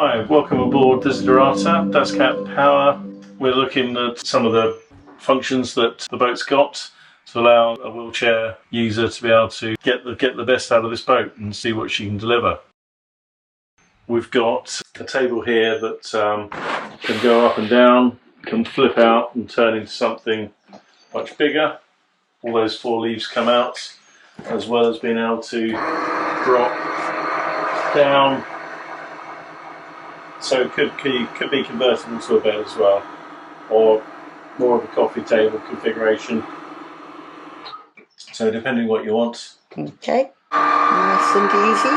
Hi, welcome aboard Desiderata, Dazcat Power. We're looking at some of the functions that the boat's got to allow a wheelchair user to be able to get the best out of this boat and see what she can deliver. We've got a table here that can go up and down, can flip out and turn into something much bigger. All those four leaves come out, as well as being able to drop down. So it could be converted into a bed as well, or more of a coffee table configuration. So depending what you want. Okay, nice and easy.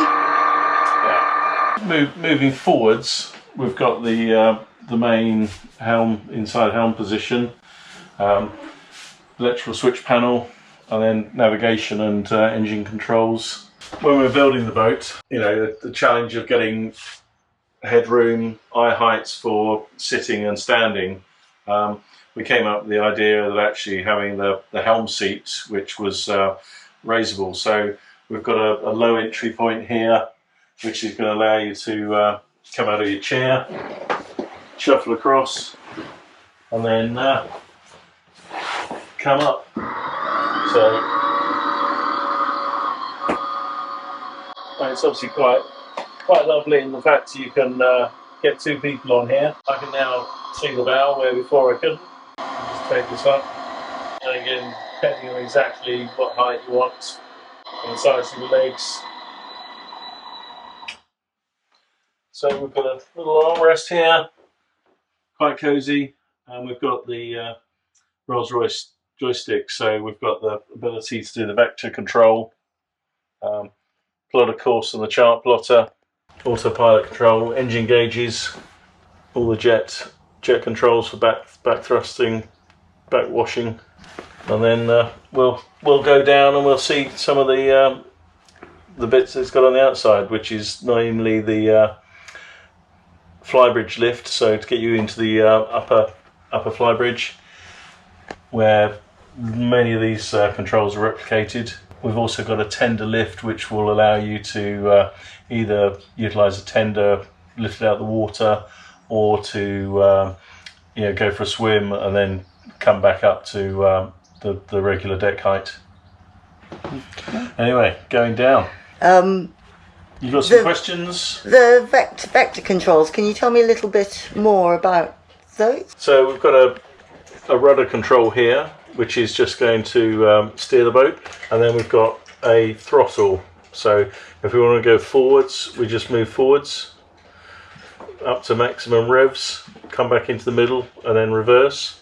Yeah. Moving forwards, we've got the main helm, inside helm position, electrical switch panel, and then navigation and engine controls. When we're building the boat, you know, the challenge of getting headroom, eye heights for sitting and standing, we came up with the idea that actually having the helm seat, which was raisable. So we've got a low entry point here, which is going to allow you to come out of your chair, shuffle across, and then come up. So it's obviously quite lovely in the fact that you can get two people on here. I can now see the bow where before I couldn't. Just take this up, and again, depending on exactly what height you want and the size of your legs. So we've got a little armrest here, quite cosy, and we've got the Rolls-Royce joystick, so we've got the ability to do the vector control, plot a course on the chart plotter, autopilot control, engine gauges, all the jet controls for back thrusting, back washing, and then we'll go down and we'll see some of the bits it's got on the outside, which is namely the flybridge lift, so to get you into the upper flybridge, where many of these controls are replicated. We've also got a tender lift, which will allow you to either utilise a tender, lift it out of the water, or to go for a swim and then come back up to the regular deck height. Okay. Anyway, going down. You got some questions? The vector controls, can you tell me a little bit more about those? So we've got a rudder control here, which is just going to steer the boat, and then we've got a throttle. So if we want to go forwards, we just move forwards up to maximum revs, come back into the middle, and then reverse.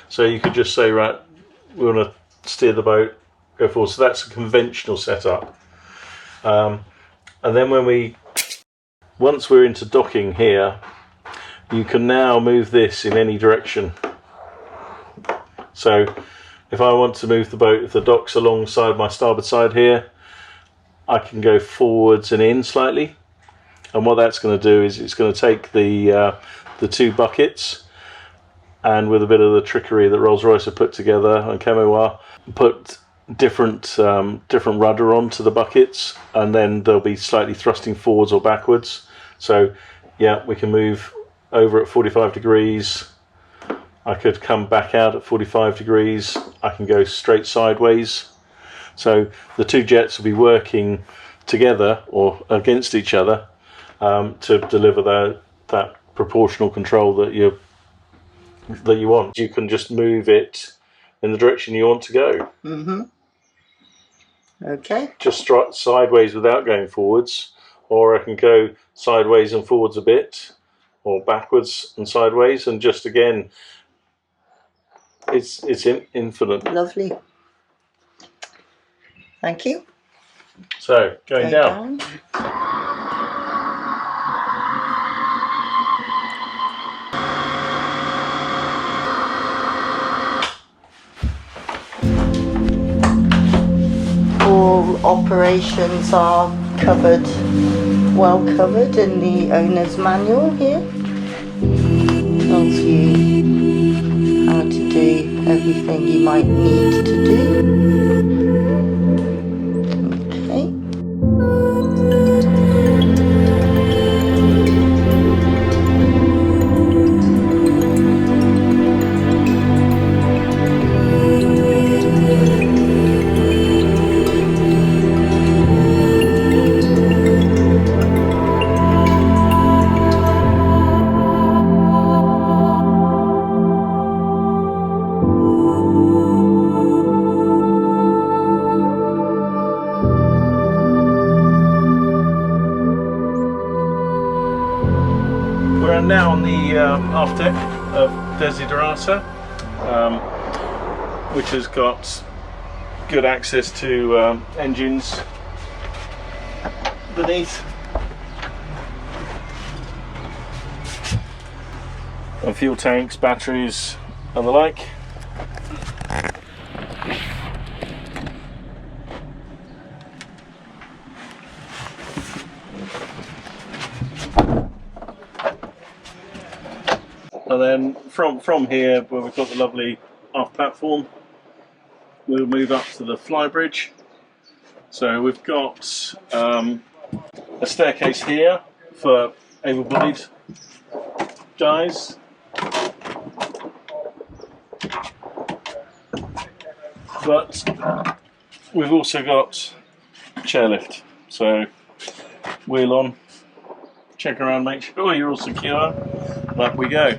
So you could just say, right, we want to steer the boat, go forward. So that's a conventional setup. And then once we're into docking here, you can now move this in any direction. So if I want to move the boat, if the dock's alongside my starboard side here, I can go forwards and in slightly. And what that's going to do is it's going to take the two buckets, and with a bit of the trickery that Rolls-Royce have put together and Catamaran, put different rudder onto the buckets, and then they'll be slightly thrusting forwards or backwards. So yeah, we can move over at 45 degrees. I could come back out at 45 degrees. I can go straight sideways. So the two jets will be working together or against each other to deliver that proportional control that you want. You can just move it in the direction you want to go. Mm-hmm. Okay. Just strut sideways without going forwards, or I can go sideways and forwards a bit, or backwards and sideways, and just again, it's infinite. Lovely. Thank you. So going down. All operations are covered, well covered in the owner's manual here. Tells you how to do everything you might need to do. Okay. now on the aft deck of Desiderata, which has got good access to engines beneath, and fuel tanks, batteries and the like. And then from here, where we've got the lovely aft platform, we'll move up to the flybridge. So we've got a staircase here for able-bodied guys. But we've also got chairlift. So wheel on, check around, make sure you're all secure. Up we go.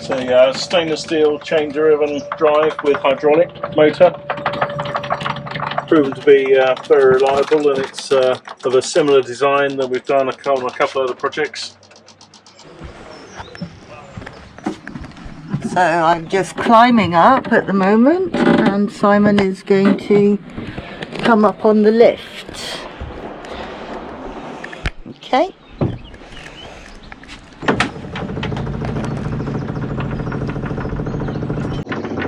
So yeah, stainless steel chain driven drive with hydraulic motor, proven to be very reliable, and it's of a similar design that we've done on a couple other projects. So I'm just climbing up at the moment, and Simon is going to come up on the lift. Okay.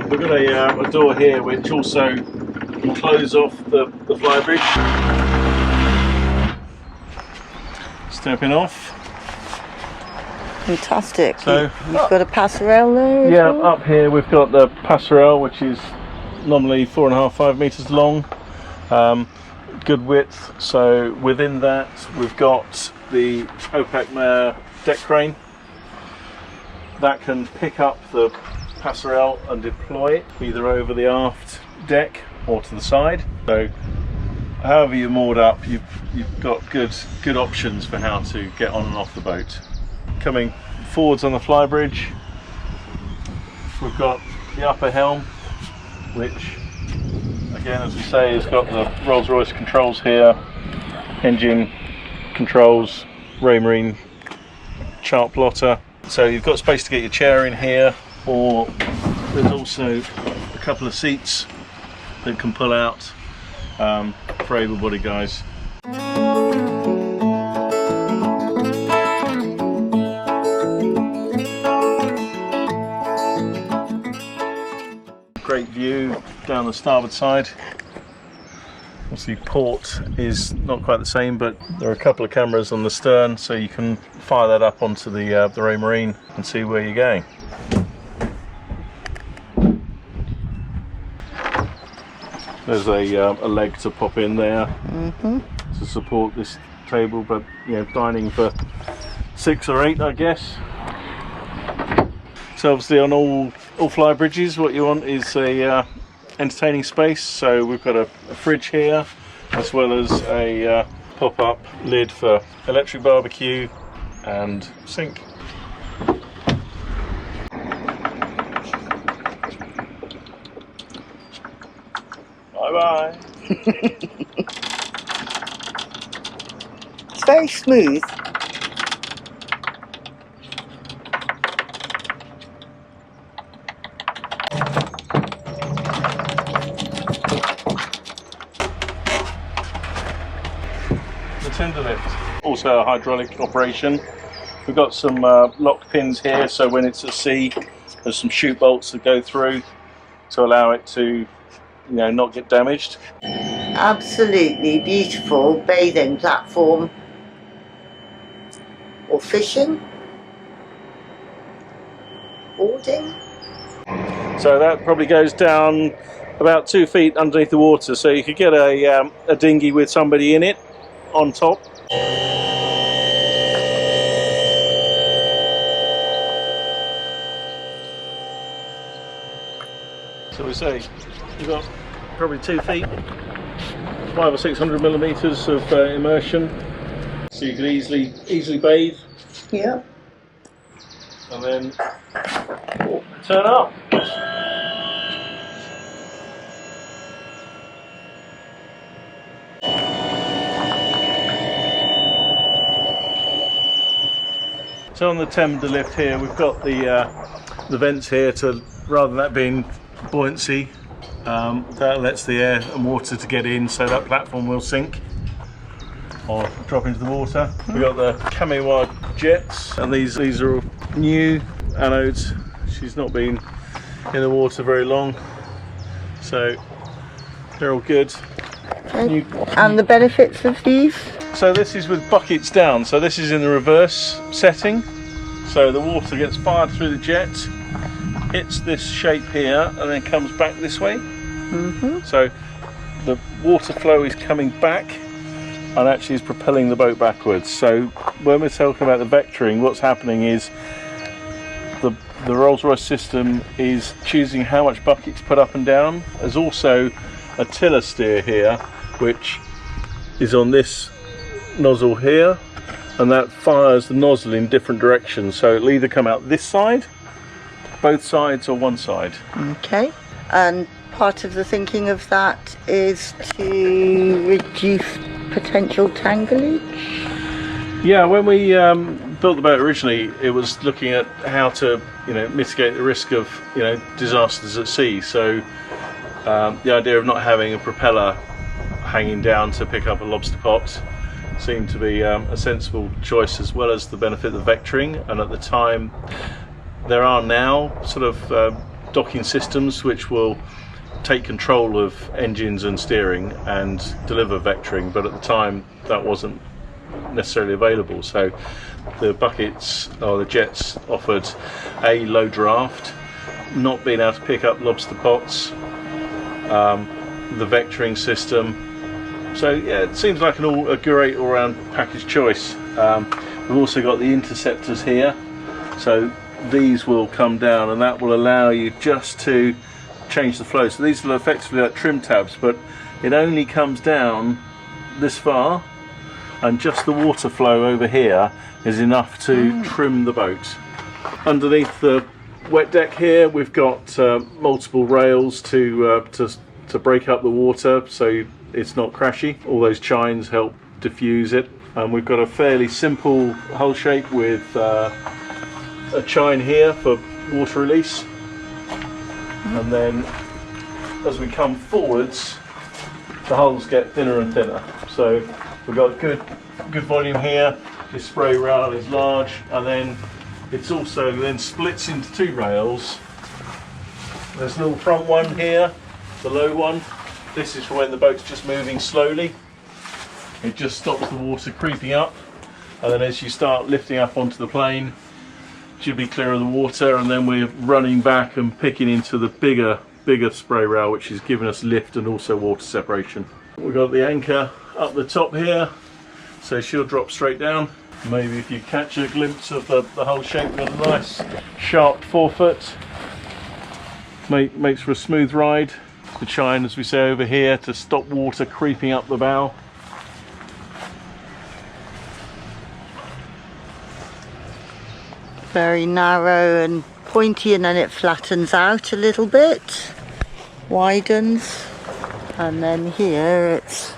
We've got a door here which also will close off the flybridge. Stepping off. Fantastic. So You've got a passerelle there? Yeah, up here we've got the passerelle, which is normally 4.5–5 meters long. Good width. So within that we've got the Opac deck crane that can pick up the passerelle and deploy it either over the aft deck or to the side. So however you're moored up, you've got good options for how to get on and off the boat. Coming forwards on the flybridge, we've got the upper helm, which again, as we say, has got the Rolls-Royce controls here, engine controls, Raymarine chart plotter. So you've got space to get your chair in here, or there's also a couple of seats that can pull out for able-bodied guys. Great view down the starboard side. Obviously port is not quite the same, but there are a couple of cameras on the stern, so you can fire that up onto the Raymarine and see where you're going. There's a leg to pop in there to support this table, but you know, dining for 6 or 8, I guess. So obviously on all fly bridges, what you want is a entertaining space. So we've got a fridge here, as well as a pop-up lid for electric barbecue and sink. Bye-bye. It's very smooth. The tender lift, also a hydraulic operation. We've got some lock pins here, so when it's at sea, there's some chute bolts that go through to allow it to, not get damaged. Absolutely beautiful bathing platform or fishing, boarding. So that probably goes down about 2 feet underneath the water, so you could get a dinghy with somebody in it on top. So we say you've got probably 2 feet 500 or 600 millimeters of immersion, so you can easily bathe. Yeah. And then turn up. So on the tender lift here, we've got the vents here to, rather than that being buoyancy, that lets the air and water to get in, so that platform will sink or drop into the water. We've got the Catamaran jets, and these are all new anodes. She's not been in the water very long, so they're all good. Okay. And the benefits of these? So this is with buckets down, so this is in the reverse setting. So the water gets fired through the jet, hits this shape here, and then comes back this way. So the water flow is coming back and actually is propelling the boat backwards. So when we're talking about the vectoring, what's happening is the Rolls-Royce system is choosing how much buckets put up and down. There's also a tiller steer here, which is on this nozzle here, and that fires the nozzle in different directions, so it'll either come out this side, both sides, or one side. Okay. And part of the thinking of that is to reduce potential tanglage? Yeah, when we built the boat originally, it was looking at how to mitigate the risk of disasters at sea. So the idea of not having a propeller hanging down to pick up a lobster pot seemed to be a sensible choice, as well as the benefit of vectoring. And at the time, there are now sort of docking systems which will take control of engines and steering and deliver vectoring, but at the time that wasn't necessarily available. So the buckets or the jets offered a low draft, not being able to pick up lobster pots, the vectoring system. So yeah, it seems like a great all-round package choice. We've also got the interceptors here, so these will come down, and that will allow you just to change the flow. So these are effectively like trim tabs, but it only comes down this far, and just the water flow over here is enough to trim the boat. Underneath the wet deck here, we've got multiple rails to break up the water, so it's not crashy. All those chines help diffuse it, and we've got a fairly simple hull shape with a chine here for water release. And then as we come forwards, the hulls get thinner and thinner. So we've got good volume here. This spray rail is large, and then it's also then splits into two rails. There's a little front one here, the low one. This is for when the boat's just moving slowly. It just stops the water creeping up, and then as you start lifting up onto the plane, should be clear of the water, and then we're running back and picking into the bigger spray rail, which is giving us lift and also water separation. We've got the anchor up the top here, so she'll drop straight down. Maybe if you catch a glimpse of the hull shape, we've got a nice sharp forefoot. Makes for a smooth ride. The chine, as we say, over here to stop water creeping up the bow. Very narrow and pointy, and then it flattens out a little bit, widens, and then here it's